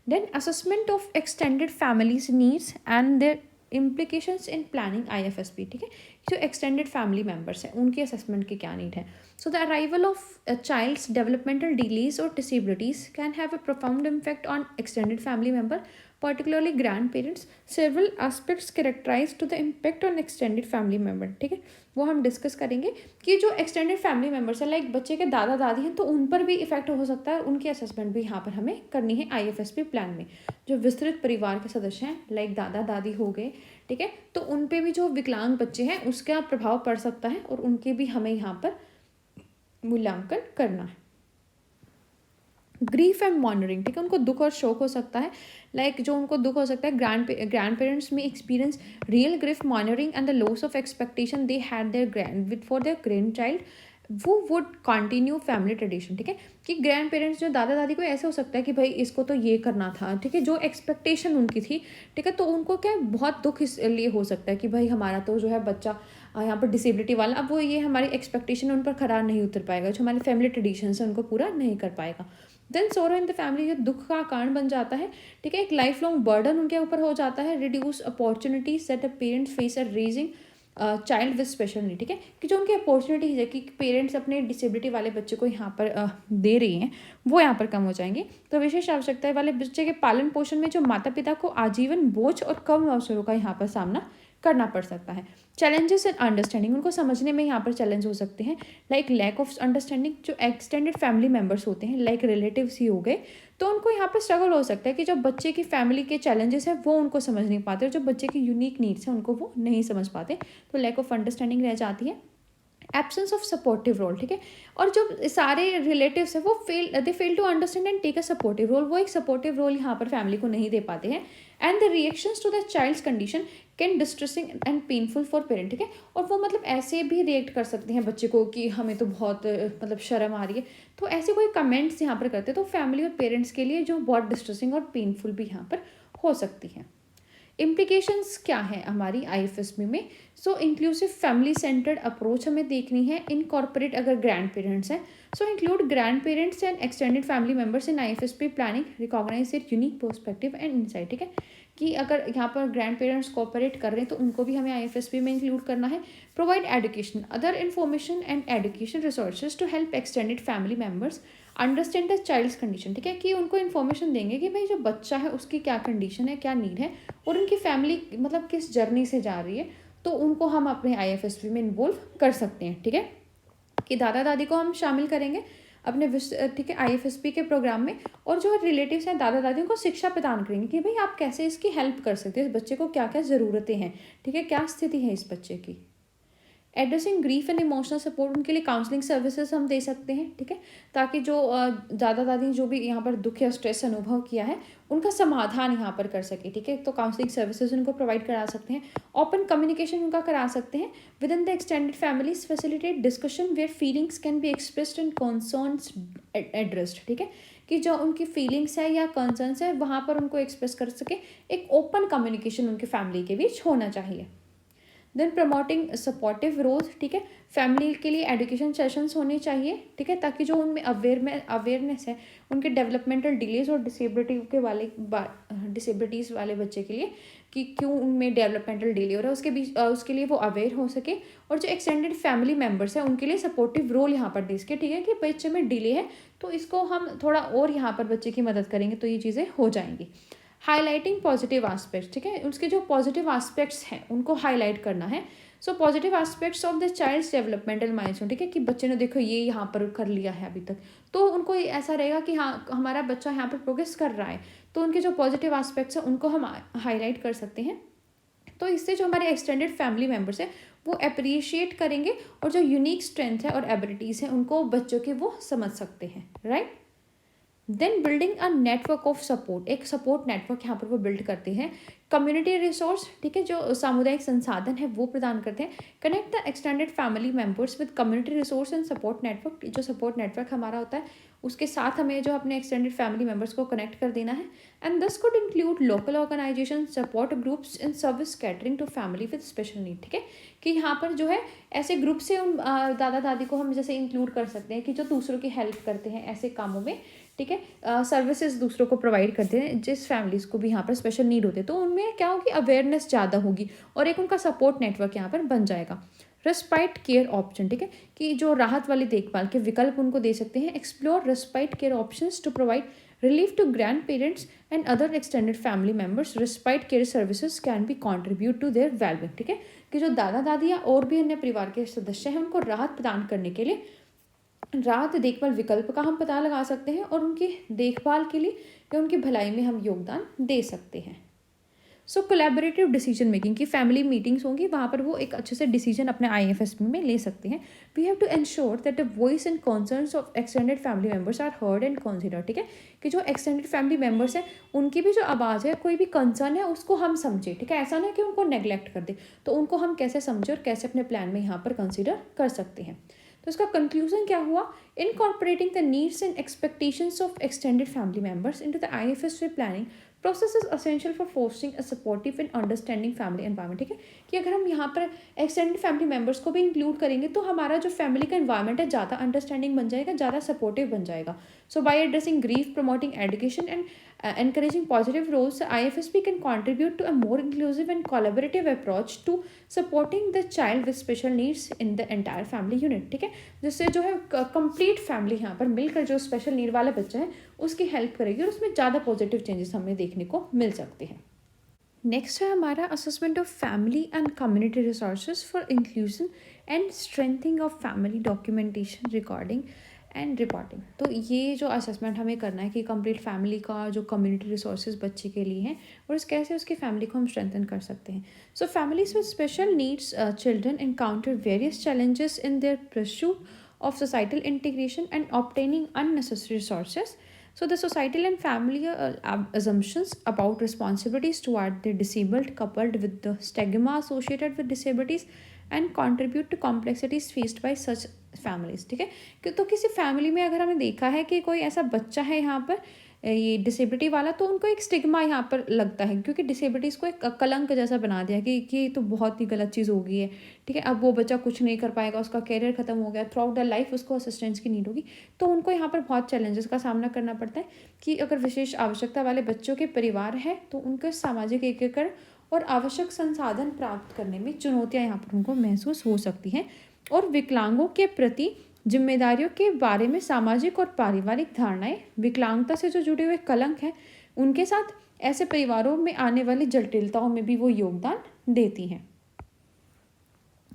Then assessment of extended families needs and their implications in planning IFSP, ठीक है। जो एक्सटेंडेड फैमिली मेम्बर्स हैं उनकी असेसमेंट की क्या नीड है। So the arrival of child's developmental delays और disabilities can have a profound impact on extended family member, particularly grandparents. Several aspects characterize to the impact on extended family member, ठीक है। वो हम discuss करेंगे कि जो extended family members है like बच्चे के दादा दादी हैं तो उन पर भी इफेक्ट हो सकता है, उनकी असेसमेंट भी यहाँ पर हमें करनी है IFSP प्लान में। जो विस्तृत परिवार के सदस्य हैं लाइक दादा दादी हो गए, ठीक है, तो उन पे भी जो विकलांग बच्चे हैं उसका प्रभाव पड़ सकता है और उनके भी हमें यहाँ पर मूल्यांकन करना है। ग्रीफ एंड मॉर्निंग, ठीक है। उनको दुख और शोक हो सकता है, लाइक जो उनको दुख हो सकता है ग्रैंड पेरेंट्स में experience real grief morning and the loss of expectation they had there grand with for their grand child, वो वुड कंटिन्यू फैमिली ट्रेडिशन, ठीक है। कि ग्रैंड पेरेंट्स जो दादा दादी को ऐसे हो सकता है कि भाई इसको तो ये करना था, ठीक है, जो एक्सपेक्टेशन उनकी थी, ठीक है। तो उनको क्या बहुत दुख इसलिए हो सकता है कि भाई हमारा तो जो है बच्चा यहाँ पर डिसेबिलिटी वाला, अब वो ये हमारी एक्सपेक्टेशन उन पर खरा नहीं उतर पाएगा, जो हमारे फैमिली ट्रेडिशन है उनको पूरा नहीं कर पाएगा। देन सोरो इन द फैमिली, ये दुख का कारण बन जाता है, ठीक है। एक लाइफ लॉन्ग बर्डन उनके ऊपर हो जाता है। Reduce opportunities that a parents face at raising child with special need, ठीक है। कि जो उनकी अपॉर्चुनिटीज है कि पेरेंट्स अपने डिसेबिलिटी वाले बच्चे को यहाँ पर दे रही हैं वो यहाँ पर कम हो जाएंगे। तो विशेष आवश्यकता वाले बच्चे के पालन पोषण में जो माता पिता को आजीवन बोझ और कम अवसरों का यहाँ पर सामना करना पड़ सकता है। चैलेंजेस इन अंडरस्टैंडिंग, उनको समझने में यहाँ पर चैलेंज हो सकते हैं, लाइक लैक ऑफ अंडरस्टैंडिंग। जो एक्सटेंडेड फैमिली मेम्बर्स होते हैं लाइक रिलेटिव्स ही हो गए, तो उनको यहाँ पर स्ट्रगल हो सकता है कि जो बच्चे की फैमिली के चैलेंजेस हैं वो उनको समझ नहीं पाते और जो बच्चे की यूनिक नीड्स हैं उनको वो नहीं समझ पाते, तो लैक ऑफ अंडरस्टैंडिंग रह जाती है। एब्सेंस ऑफ सपोर्टिव रोल, ठीक है। और जो सारे रिलेटिव्स हैं वो they fail to understand and take a supportive role, वो एक सपोर्टिव रोल यहाँ पर फैमिली को नहीं दे पाते हैं। And the reactions to the child's condition can distressing and painful for parent, ठीक है। और वो मतलब ऐसे भी रिएक्ट कर सकते हैं बच्चे को कि हमें तो बहुत मतलब शर्म आ रही है, तो ऐसे कोई कमेंट्स यहाँ पर करते हैं तो फैमिली और पेरेंट्स के लिए जो बहुत डिस्ट्रेसिंग और पेनफुल भी यहाँ पर हो सकती है। इम्प्लीकेशंस क्या है हमारी IFSP में। So inclusive family centred approach हमें देखनी है। इनकॉर्पोरेट अगर ग्रैंड पेरेंट्स हैं, so include grandparents and extended family members in IFSP planning, recognise their unique perspective and insight, ठीक है। कि अगर यहाँ पर ग्रैंड पेरेंट्स कोऑपरेट कर रहे हैं तो उनको भी हमें IFSP में इंक्लूड करना है। Provide education other information and education resources to help extended family members understand the child's condition, ठीक है। कि उनको इन्फॉर्मेशन देंगे कि भाई जो बच्चा है उसकी क्या कंडीशन है, क्या नीड है और उनकी फैमिली मतलब किस जर्नी से जा रही है, तो उनको हम अपने IFSP में इन्वॉल्व कर सकते हैं, ठीक है। कि दादा दादी को हम शामिल करेंगे अपने ठीक है IFSP के प्रोग्राम में, और जो रिलेटिव्स हैं दादा दादी को शिक्षा प्रदान करेंगे कि भाई आप कैसे इसकी हेल्प कर सकते हैं, इस बच्चे को क्या क्या ज़रूरतें हैं, ठीक है, क्या स्थिति है इस बच्चे की। Addressing grief and emotional support, उनके लिए काउंसलिंग सर्विसेज हम दे सकते हैं, ठीक है, ताकि जो दादा दादी जो भी यहाँ पर दुख या स्ट्रेस अनुभव किया है उनका समाधान यहाँ पर कर सके, ठीक है। तो काउंसलिंग सर्विसेज उनको प्रोवाइड करा सकते हैं। ओपन कम्युनिकेशन उनका करा सकते हैं with in the extended families, facilitate discussion where feelings can be expressed and concerns addressed, ठीक है, कि जो उनकी फीलिंग्स है या कंसर्न्स है वहाँ पर उनको एक्सप्रेस कर सके। एक ओपन कम्युनिकेशन उनके फैमिली के बीच होना चाहिए। देन प्रमोटिंग सपोर्टिव रोल्स, ठीक है, फैमिली के लिए एजुकेशन सेशंस होने चाहिए, ठीक है, ताकि जो उनमें अवेयरनेस है उनके डेवलपमेंटल डिलेज और डिसेबिलिटीज़ वाले बच्चे के लिए कि क्यों उनमें डेवलपमेंटल डिले हो रहा है उसके बीच उसके लिए वो अवेयर हो सके। और जो एक्सटेंडेड फैमिली मेम्बर्स हैं उनके लिए सपोर्टिव रोल यहाँ पर दे सके, ठीक है, कि बच्चे में डिले है तो इसको हम थोड़ा और यहाँ पर बच्चे की मदद करेंगे तो ये चीज़ें हो जाएंगी। हाईलाइटिंग पॉजिटिव एस्पेक्ट्स, ठीक है, उसके जो पॉजिटिव एस्पेक्ट्स हैं उनको हाईलाइट करना है। So positive aspects of the child's developmental milestone, ठीक है, कि बच्चे ने देखो ये यहाँ पर कर लिया है अभी तक, तो उनको ऐसा रहेगा कि हाँ हमारा बच्चा यहाँ पर प्रोग्रेस कर रहा है, तो उनके जो पॉजिटिव एस्पेक्ट्स हैं उनको हम हाईलाइट कर सकते हैं। तो इससे जो हमारे एक्सटेंडेड फैमिली मेम्बर्स हैं वो अप्रिशिएट करेंगे और जो यूनिक स्ट्रेंथ है और एबिलिटीज़ हैं उनको बच्चों के वो समझ सकते हैं, right. Then building a network of support, एक सपोर्ट नेटवर्क यहाँ पर वो बिल्ड करते हैं। कम्युनिटी रिसोर्स, ठीक है, जो सामुदायिक संसाधन है वो प्रदान करते हैं। Connect the extended family members with community resource and support network, जो सपोर्ट नेटवर्क हमारा होता है उसके साथ हमें जो अपने एक्सटेंडेड फैमिली मेम्बर्स को कनेक्ट कर देना है। And this could include local organisation, support groups in service catering to family with special need, ठीक है, कि यहाँ पर जो है ऐसे ग्रुप से उन दादा दादी को हम जैसे इंक्लूड कर सकते हैं कि जो दूसरों की हेल्प करते हैं ऐसे कामों में, ठीक है, सर्विसेज दूसरों को प्रोवाइड करते हैं जिस फैमिलीज़ को भी यहाँ पर स्पेशल नीड होते हैं, तो उनमें क्या होगी अवेयरनेस ज़्यादा होगी और एक उनका सपोर्ट नेटवर्क यहाँ पर बन जाएगा। रेस्पाइट केयर ऑप्शन, ठीक है, कि जो राहत वाली देखभाल के विकल्प उनको दे सकते हैं। Explore respite care options to provide relief to grandparents and other extended family members. Respite care services can be contribute to their wellbeing, ठीक है, कि जो दादा दादी या और भी अन्य परिवार के सदस्य हैं उनको राहत प्रदान करने के लिए राहत देखभाल विकल्प का हम पता लगा सकते हैं और उनकी देखभाल के लिए या उनकी भलाई में हम योगदान दे सकते हैं। सो कोलैबोरेटिव डिसीजन मेकिंग की फैमिली मीटिंग्स होंगी, वहाँ पर वो एक अच्छे से डिसीजन अपने IFS में ले सकते हैं। We have to ensure that the voice and concerns of extended family members are heard and considered, ठीक है, कि जो एक्सटेंडेड फैमिली मेम्बर्स हैं उनकी भी जो आवाज़ है, कोई भी कंसर्न है उसको हम समझें, ठीक है, ऐसा नहीं कि उनको नेग्लेक्ट कर दे, तो उनको हम कैसे समझें और कैसे अपने प्लान में यहाँ पर कंसिडर कर सकते हैं। तो इसका कंक्लूजन क्या हुआ, incorporating the needs and expectations of extended family members into the IFS way planning process is essential for fostering a supportive and understanding family environment, ठीक है, कि अगर हम यहाँ पर एक्सटेंडेड फैमिली मेम्बर्स को भी इंक्लूड करेंगे तो हमारा जो फैमिली का एनवायरनमेंट है ज़्यादा अंडरस्टैंडिंग बन जाएगा, ज़्यादा सपोर्टिव बन जाएगा। So by addressing grief, promoting education and encouraging positive roles, IFSP can contribute to a more inclusive and collaborative approach to supporting the child with special needs in the entire family unit, ठीक है, जिससे जो है complete family यहाँ पर मिलकर जो special need वाला बच्चा है उसकी हेल्प करेगी और उसमें ज़्यादा पॉजिटिव चेंजेस हमें देखने को मिल सकते हैं। नेक्स्ट है हमारा assessment of family and community resources for inclusion and strengthening of family documentation, recording and reporting. तो ये जो असेसमेंट हमें करना है कि कंप्लीट फैमिली का जो कम्युनिटी रिसोर्सेज बच्चे के लिए हैं और कैसे उसकी फैमिली को हम स्ट्रेंथन कर सकते हैं। So families with special needs children encounter various challenges in their pursuit of societal integration and obtaining unnecessary resources. So the societal and family assumptions about responsibilities toward the disabled coupled with the stigma associated with disabilities and contribute to complexities faced by such families, ठीक है। तो किसी family में अगर हमने देखा है कि कोई ऐसा बच्चा है यहाँ पर ये डिसेबिलिटी वाला, तो उनको एक स्टिग्मा यहाँ पर लगता है क्योंकि डिसेबिलिटीज़ को एक कलंक जैसा बना दिया कि ये तो बहुत ही गलत चीज़ हो गई है, ठीक है, अब वो बच्चा कुछ नहीं कर पाएगा, उसका कैरियर ख़त्म हो गया, थ्रू आउट द लाइफ उसको असिस्टेंस की नीड होगी। तो उनको यहाँ पर बहुत चैलेंजेस का सामना करना पड़ता है कि अगर विशेष आवश्यकता वाले बच्चों के परिवार है तो उनके सामाजिक एकीकरण और आवश्यक संसाधन प्राप्त करने में चुनौतियाँ यहाँ पर उनको महसूस हो सकती हैं। और विकलांगों के प्रति जिम्मेदारियों के बारे में सामाजिक और पारिवारिक धारणाएं, विकलांगता से जो जुड़े हुए कलंक हैं, उनके साथ ऐसे परिवारों में आने वाली जटिलताओं में भी वो योगदान देती हैं।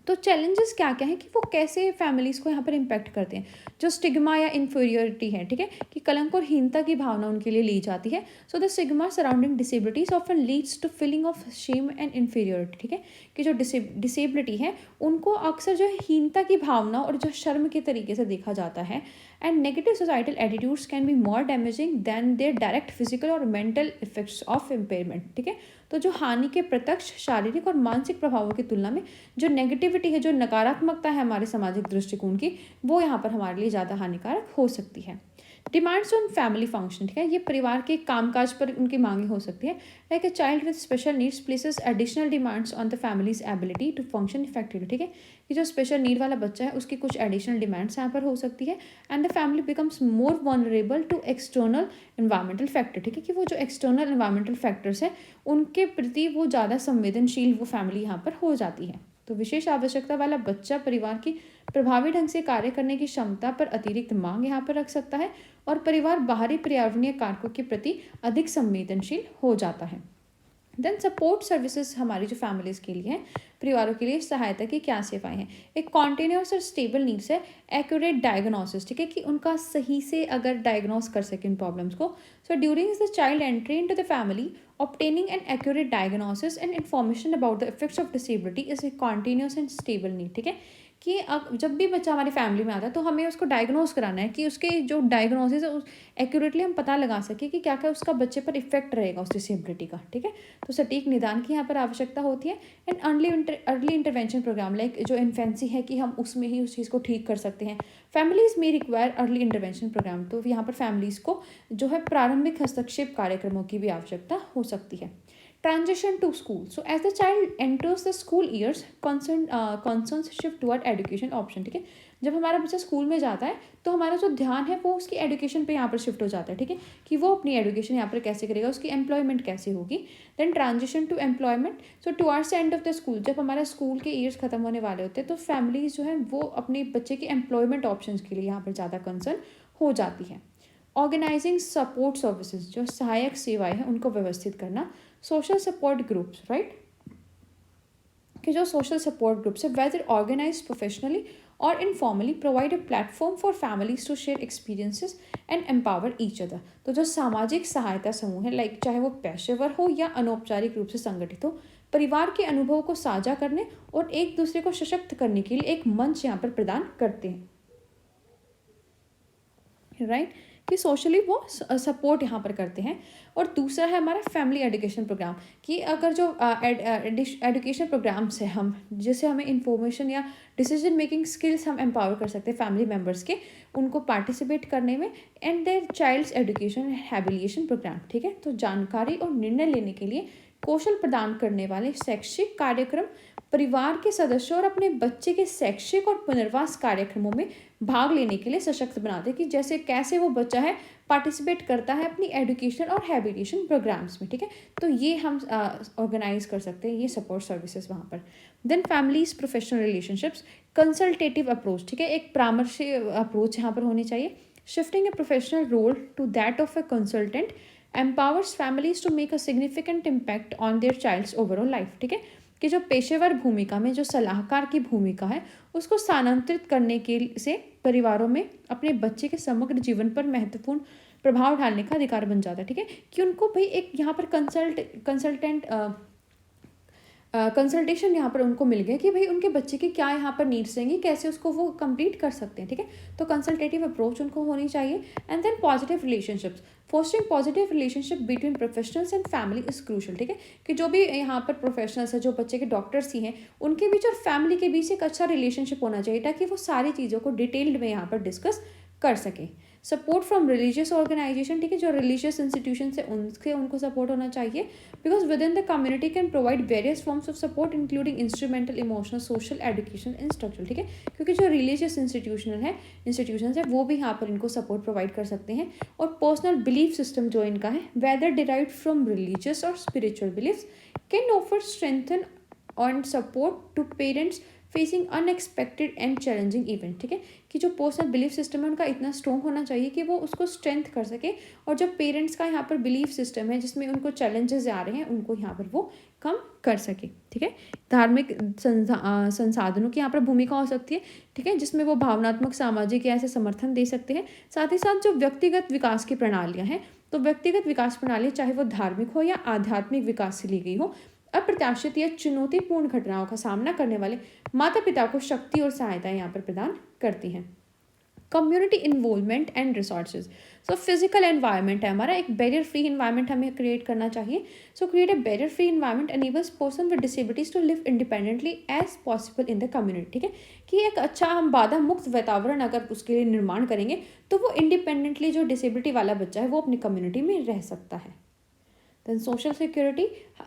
तो चैलेंजेस क्या क्या हैं कि वो कैसे फैमिलीज़ को यहाँ पर इम्पैक्ट करते हैं। जो स्टिग्मा या इन्फीरियरिटी है, ठीक है, कि कलंक और हीनता की भावना उनके लिए ली जाती है। So the stigma surrounding disabilities often leads to feeling of shame and inferiority, ठीक है, कि जो डिसेबिलिटी है उनको अक्सर जो है हीनता की भावना और जो शर्म के तरीके से देखा जाता है। And negative societal attitudes can be more damaging than their direct physical और मेंटल इफेक्ट्स ऑफ इम्पेयरमेंट, ठीक है। तो जो हानि के प्रत्यक्ष शारीरिक और मानसिक प्रभावों की तुलना में जो नेगेटिविटी है, जो नकारात्मकता है हमारे सामाजिक दृष्टिकोण की, वो यहाँ पर हमारे लिए ज़्यादा हानिकारक हो सकती है। डिमांड्स ऑन फैमिली फंक्शन, ठीक है, ये परिवार के कामकाज पर उनकी मांगे हो सकती है। Like a child with special needs places additional demands on the family's ability to function effectively, ठीक है, कि जो स्पेशल नीड वाला बच्चा है उसकी कुछ एडिशनल डिमांड्स यहाँ पर हो सकती है। And the family becomes more vulnerable to external environmental factor, ठीक है, कि वो जो एक्सटर्नल इन्वायरमेंटल फैक्टर्स हैं उनके प्रति वो ज़्यादा संवेदनशील वो फैमिली यहाँ पर हो जाती है। तो विशेष आवश्यकता वाला बच्चा परिवार की प्रभावी ढंग से कार्य करने की क्षमता पर अतिरिक्त मांग यहाँ पर रख सकता है और परिवार बाहरी पर्यावरणीय कारकों के प्रति अधिक संवेदनशील हो जाता है। देन सपोर्ट सर्विसेज हमारी जो फैमिलीज़ के लिए हैं, परिवारों के लिए सहायता की क्या सेवाएं हैं। एक कॉन्टिन्यूस और स्टेबल नीड्स है एक्यूरेट डायग्नोसिस, ठीक है, कि उनका सही से अगर डायग्नोस कर सकें इन प्रॉब्लम्स को। So during the child entry into the family obtaining an accurate diagnosis and information about the effects of disability is a continuous and stable need, ठीक है, कि अब जब भी बच्चा हमारी फैमिली में आता है तो हमें उसको डायग्नोस कराना है कि उसके जो डायग्नोसिस है उस एक्यूरेटली हम पता लगा सके कि क्या क्या उसका बच्चे पर इफेक्ट रहेगा उस डिसेबिलिटी का, ठीक है। तो सटीक निदान की यहाँ पर आवश्यकता होती है। And early intervention programme like जो इन्फेंसी है कि हम उसमें ही उस चीज़ को ठीक कर सकते हैं। फैमिलीज़ में रिक्वायर अर्ली इंटरवेंशन प्रोग्राम, तो यहाँ पर फैमिलीज़ को जो है प्रारंभिक हस्तक्षेप कार्यक्रमों की भी आवश्यकता हो सकती है। Transition to school. So as the child enters the school years, concerns shift toward education option, ठीक है। जब हमारा बच्चा स्कूल में जाता है तो हमारा जो ध्यान है वो उसकी एजुकेशन पे यहाँ पर शिफ्ट हो जाता है, ठीक है, कि वो अपनी एजुकेशन यहाँ पर कैसे करेगा, उसकी एम्प्लॉयमेंट कैसे होगी। Then transition to employment. So towards the end of the school, जब हमारा स्कूल के ईयर्स खत्म होने वाले होते हैं तो फैमिलीज जो है वो अपने बच्चे के एम्प्लॉयमेंट ऑप्शन के लिए यहाँ पर ज़्यादा कंसर्न हो जाती है। ऑर्गेनाइजिंग सपोर्ट सर्विसेज, जो सहायक सेवाएं हैं उनको व्यवस्थित करना। सोशल सपोर्ट ग्रुप्स, राइट, कि जो सोशल सपोर्ट ग्रुप्स है वेदर ऑर्गेनाइज प्रोफेशनली और informally provide a platform for families to share experiences and empower each other. तो जो सामाजिक सहायता समूह है, लाइक चाहे वो पेशेवर हो या अनौपचारिक रूप से संगठित हो, परिवार के अनुभव को साझा करने और एक दूसरे को सशक्त करने के लिए एक मंच यहाँ पर प्रदान करते हैं, राइट, कि सोशली वो सपोर्ट यहाँ पर करते हैं। और दूसरा है हमारा फैमिली एजुकेशन प्रोग्राम, कि अगर जो एजुकेशन प्रोग्राम्स है हम जैसे हमें इंफॉर्मेशन या डिसीजन मेकिंग स्किल्स हम एम्पावर कर सकते हैं फैमिली मेम्बर्स के, उनको पार्टिसिपेट करने में। And their child's education habilitation programme, ठीक है, तो जानकारी और निर्णय लेने के लिए कौशल प्रदान करने वाले शैक्षिक कार्यक्रम परिवार के सदस्यों और अपने बच्चे के शैक्षिक और पुनर्वास कार्यक्रमों में भाग लेने के लिए सशक्त बनाते हैं, कि जैसे कैसे वो बच्चा है पार्टिसिपेट करता है अपनी एजुकेशन और हैबिलिटेशन प्रोग्राम्स में, ठीक है। तो ये हम ऑर्गेनाइज कर सकते हैं, ये सपोर्ट सर्विसेज वहाँ पर। Then families professional relationships, consultative approach, ठीक है, एक परामर्श अप्रोच यहाँ पर होनी चाहिए। Shifting a professional role to that of a consultant empowers families to make a significant impact on their child's overall life, ठीक है, कि जो पेशेवर भूमिका में जो सलाहकार की भूमिका है उसको स्थानांतरित करने के से परिवारों में अपने बच्चे के समग्र जीवन पर महत्वपूर्ण प्रभाव डालने का अधिकार बन जाता है, ठीक है, कि उनको भाई एक यहाँ पर कंसल्टेशन यहाँ पर उनको मिल गया कि भाई उनके बच्चे की क्या यहाँ पर नीड्स रहेंगी, कैसे उसको वो कंप्लीट कर सकते हैं, ठीक है। तो कंसल्टेटिव अप्रोच उनको होनी चाहिए। And then positive relationships, fostering positive relationship between professionals and family is crucial, ठीक है, कि जो भी यहाँ पर प्रोफेशनल्स है, जो बच्चे के डॉक्टर्स ही हैं, उनके बीच और फैमिली के बीच एक अच्छा रिलेशनशिप होना चाहिए ताकि वो सारी चीज़ों को डिटेल्ड में यहाँ पर डिस्कस कर सकें। सपोर्ट फ्रॉम रिलीजियस ऑर्गेनाइजेशन, ठीक है, जो रिलीजियस इंस्टीट्यूशन है उनसे उनको सपोर्ट होना चाहिए, because with in the community can provide various forms of support including instrumental, emotional, social, education and structural, ठीक है, क्योंकि जो रिलीजियस इंस्टीट्यूशन है वो भी यहाँ पर इनको सपोर्ट प्रोवाइड कर सकते हैं। और पर्सनल बिलीफ सिस्टम जो इनका है वेदर डिराइव्ड फ्रॉम रिलीजियस और spiritual beliefs can offer strengthen and support to parents, facing unexpected and challenging event, ठीक है, कि जो पर्सनल बिलीफ सिस्टम है उनका इतना स्ट्रॉन्ग होना चाहिए कि वो उसको स्ट्रेंथ कर सके, और जो पेरेंट्स का यहाँ पर बिलीफ सिस्टम है जिसमें उनको चैलेंजेस आ रहे हैं उनको यहाँ पर वो कम कर सके, ठीक है। धार्मिक संसाधनों की यहाँ पर भूमिका हो सकती है, ठीक है, जिसमें वो भावनात्मक, सामाजिक या ऐसे समर्थन दे सकते हैं। साथ ही साथ जो व्यक्तिगत विकास की प्रणालियाँ हैं, तो व्यक्तिगत विकास प्रणाली चाहे वो धार्मिक हो या आध्यात्मिक विकास से ली गई हो, अप्रत्याशित या चुनौतीपूर्ण घटनाओं का सामना करने वाले माता पिता को शक्ति और सहायता यहाँ पर प्रदान करती हैं। Community involvement and resources, so physical environment है हमारा, एक बैरियर फ्री इन्वायरमेंट हमें क्रिएट करना चाहिए। So create a barrier free environment enables person with disabilities to live independently as possible in the community, ठीक है, कि एक अच्छा हम बाधा मुक्त वातावरण अगर उसके लिए निर्माण करेंगे तो वो इंडिपेंडेंटली जो डिसेबिलिटी वाला बच्चा है वो अपनी कम्युनिटी में रह सकता है। Then social security,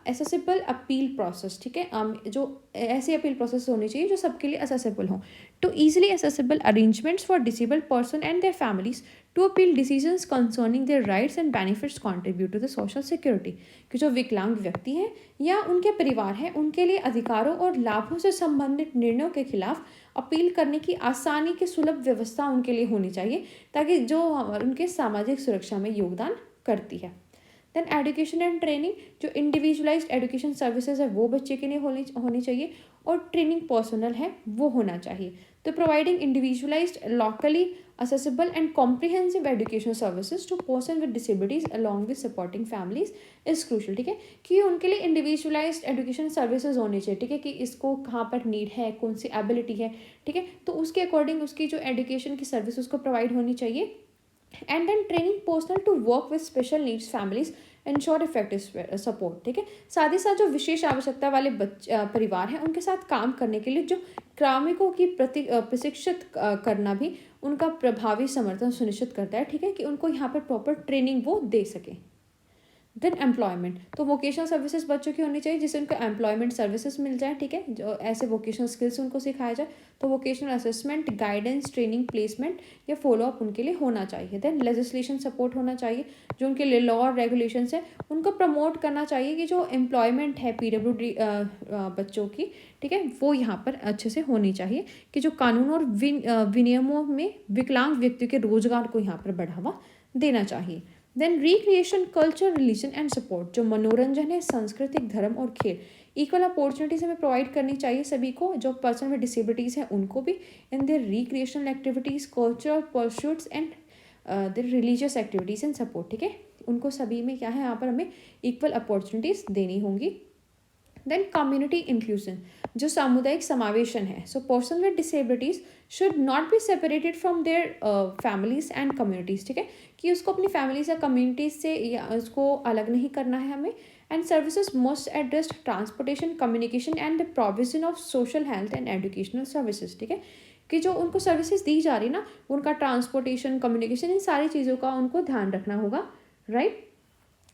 accessible appeal process, ठीक है, जो ऐसी अपील प्रोसेस होनी चाहिए जो सबके लिए एसेसिबल हो, to easily accessible arrangements for disable person and their families to appeal decisions concerning their rights and benefits contribute to the social security, कि जो विकलांग व्यक्ति हैं या उनके परिवार हैं उनके लिए अधिकारों और लाभों से संबंधित निर्णयों के खिलाफ अपील करने की आसानी की सुलभ व्यवस्था उनके लिए होनी चाहिए, ताकि जो उनके सामाजिक सुरक्षा में योगदान करती है। देन एजुकेशन एंड ट्रेनिंग, जो इंडिविजुअलाइज्ड एजुकेशन सर्विसेज है वो बच्चे के लिए होनी चाहिए, और ट्रेनिंग पर्सनल है वो होना चाहिए। तो providing individualised, Lockley accessible and comprehensive educational services to person with disabilities along with supporting families is crucial, ठीक है, कि उनके लिए इंडिविजुअलाइज्ड एजुकेशन सर्विसेज होनी चाहिए, ठीक है, कि इसको कहाँ पर नीड है, कौन सी एबिलिटी है, ठीक है, तो उसके अकॉर्डिंग उसकी जो एजुकेशन की सर्विस उसको प्रोवाइड होनी चाहिए। And then training personnel to work with special needs families ensure effective support, ठीक है, साथ ही साथ जो विशेष आवश्यकता वाले परिवार हैं उनके साथ काम करने के लिए जो कार्मिकों की प्रशिक्षित करना भी उनका प्रभावी समर्थन सुनिश्चित करता है, ठीक है, कि उनको यहाँ पर प्रॉपर ट्रेनिंग वो दे सके। देन एम्प्लॉयमेंट, तो वोकेशनल सर्विसेज बच्चों की होनी चाहिए जिससे उनको एम्प्लॉयमेंट सर्विसेज मिल जाए, ठीक है, जो ऐसे वोकेशनल स्किल्स उनको सिखाया जाए, तो vocational assessment, guidance, training, placement या फॉलोअप उनके लिए होना चाहिए। देन लेजिस्लेशन सपोर्ट होना चाहिए, जो उनके लिए लॉ और रेगुलेशंस है उनको प्रमोट करना चाहिए, कि जो एम्प्लॉयमेंट है PWD बच्चों की, ठीक है, वो यहाँ पर अच्छे से होनी चाहिए, कि जो कानून और विनियमों में विकलांग व्यक्तियों के रोजगार को यहाँ पर बढ़ावा देना चाहिए। Then recreation, culture, religion and support, जो मनोरंजन है, सांस्कृतिक, धर्म और खेल, इक्वल अपॉर्चुनिटीज हमें प्रोवाइड करनी चाहिए सभी को, जो पर्सन विद डिसेबिलिटीज़ हैं उनको भी, in their recreational activities, cultural pursuits and there religious activities and support, ठीक है, उनको सभी में क्या है यहाँ पर हमें इक्वल अपॉर्चुनिटीज़ देनी होंगी। देन कम्युनिटी इंक्लूजन, जो सामुदायिक समावेशन है, so person with disabilities should not be separated from their families and communities, ठीक है, कि उसको अपनी फैमिलीज या कम्युनिटीज से या उसको अलग नहीं करना है हमें। And services must address transportation, communication and the provision of social health and educational services, ठीक है, कि जो उनको सर्विसेज दी जा रही ना उनका ट्रांसपोर्टेशन, कम्युनिकेशन, इन सारी चीज़ों का उनको ध्यान रखना होगा, right.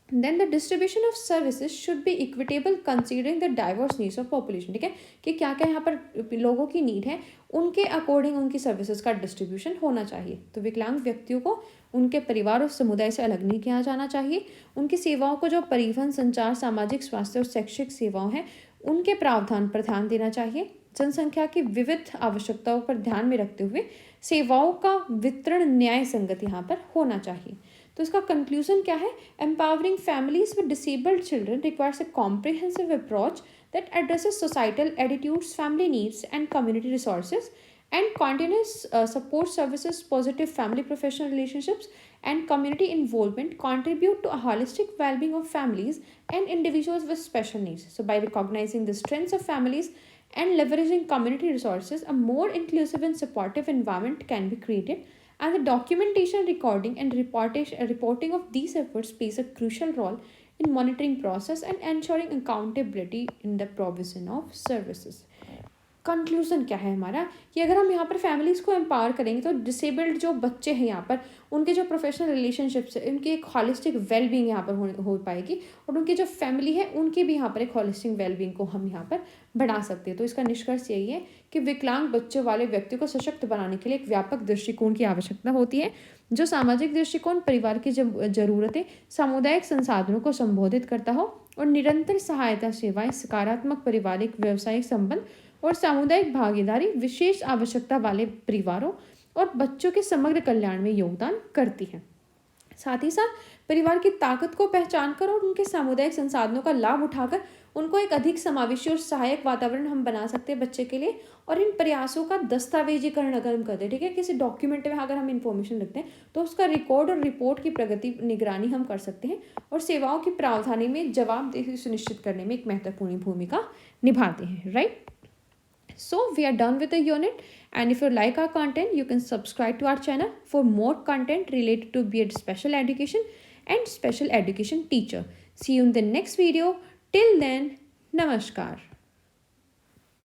Then the distribution of services should be equitable considering the diverse needs of population, ठीक है, कि क्या क्या यहाँ पर लोगों की नीड है उनके अकॉर्डिंग उनकी सर्विसेज का डिस्ट्रीब्यूशन होना चाहिए। तो विकलांग व्यक्तियों को उनके परिवार और समुदाय से अलग नहीं किया जाना चाहिए, उनकी सेवाओं को जो परिवहन, संचार, सामाजिक, स्वास्थ्य और शैक्षिक सेवाओं हैं उनके प्रावधान पर ध्यान देना चाहिए। जनसंख्या की विविध आवश्यकताओं पर ध्यान में रखते हुए सेवाओं का वितरण न्याय संगत यहाँ पर होना चाहिए। तो इसका कंक्लूजन क्या है? Empowering families with disabled children requires a comprehensive approach that addresses societal attitudes, family needs, and community resources, and continuous support services, positive family professional relationships, and community involvement contribute to a holistic well-being of families and individuals with special needs. So, by recognizing the strengths of families and leveraging community resources, a more inclusive and supportive environment can be created. And the documentation, recording, and reporting of these efforts plays a crucial role in monitoring process and ensuring accountability in the provision of services. Conclusion क्या है हमारा कि अगर हम यहाँ पर families को empower करेंगे तो डिसेबल्ड जो बच्चे हैं यहाँ पर उनके जो प्रोफेशनल रिलेशनशिप्स है उनकी एक हॉलिस्टिक वेलबींग यहाँ पर हो पाएगी, और उनकी जो फैमिली है उनकी भी यहाँ पर एक हॉलिस्टिक वेलबींग को हम यहाँ पर बढ़ा सकते हैं। तो इसका निष्कर्ष यही है कि विकलांग बच्चों वाले व्यक्ति को सशक्त बनाने के लिए एक व्यापक दृष्टिकोण की आवश्यकता होती है, जो सामाजिक दृष्टिकोण, परिवार की ज़रूरतें, सामुदायिक संसाधनों को संबोधित करता हो और निरंतर सहायता सेवाएं, सकारात्मक पारिवारिक व्यावसायिक संबंध और सामुदायिक भागीदारी विशेष आवश्यकता वाले परिवारों और बच्चों के समग्र कल्याण में योगदान करती है। साथ ही साथ परिवार की ताकत को पहचान कर और उनके सामुदायिक संसाधनों का लाभ उठाकर उनको एक अधिक समावेशी और सहायक वातावरण हम बना सकते हैं बच्चे के लिए। और इन प्रयासों का दस्तावेजीकरण अगर हम करते हैं, ठीक है, किसी डॉक्यूमेंट में अगर हम इंफॉर्मेशन लिखते हैं तो उसका रिकॉर्ड और रिपोर्ट की प्रगति निगरानी हम कर सकते हैं और सेवाओं की प्रावधानी में जवाबदेही सुनिश्चित करने में एक महत्वपूर्ण भूमिका निभाते हैं, right. So we are done with the unit, and if you like our content you can subscribe to our channel for more content related to B.Ed special education and special education teacher. See you in the next video. Till then, namaskar.